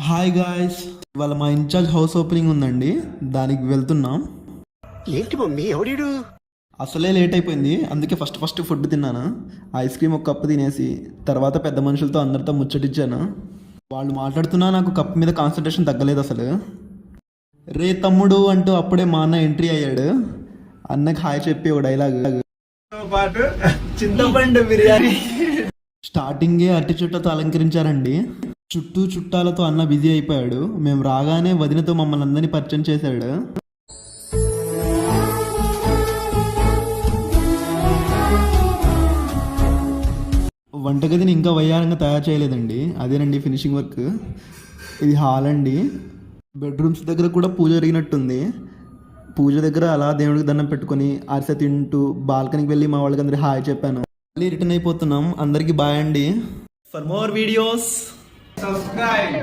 Hi guys, ఇవాళ మా incharge house opening ఉందండి, దానికి వెళ్తున్నాం. ఏంటి మమ్మీ ఎవడీడు? అసలే లేట్ అయిపోయింది, అందుకే ఫస్ట్ ఫుడ్ తిన్నాను. ఐస్ క్రీమ్ ఒక కప్పు తినేసి తర్వాత పెద్ద మనుషులతో అందరితో ముచ్చటిచ్చాను. వాళ్ళు మాట్లాడుతున్నా నాకు కప్పు మీద కాన్సన్ట్రేషన్ తగ్గలేదు అసలు. రే తమ్ముడు అంటూ అప్పుడే మా అన్న ఎంట్రీ అయ్యాడు. అన్నకి హాయ్ చెప్పి ఒక డైలాగ్, పాటు చింతపండు బిర్యానీ. స్టార్టింగే అరటి చుట్టతో అలంకరించారండి. చుట్టూ చుట్టాలతో అన్న బిజీ అయిపోయాడు. మేము రాగానే వదినతో మమ్మల్ని అందరినీ పరిచయం చేశాడు. వంటగదిని ఇంకా వయ్యారంగా తయారు చేయలేదండి, అదేనండి ఫినిషింగ్ వర్క్. ఇది హాల్ అండి. బెడ్రూమ్స్ దగ్గర కూడా పూజ జరిగినట్టుంది. పూజ దగ్గర అలా దేవుడికి దండం పెట్టుకొని అరిసె తింటూ బాల్కనీకి వెళ్ళి మా వాళ్ళకి అందరికి హాయ్ చెప్పాను. మళ్ళీ రిటర్న్ అయిపోతున్నాం. అందరికీ బాయ్ అండి. For more videos subscribe.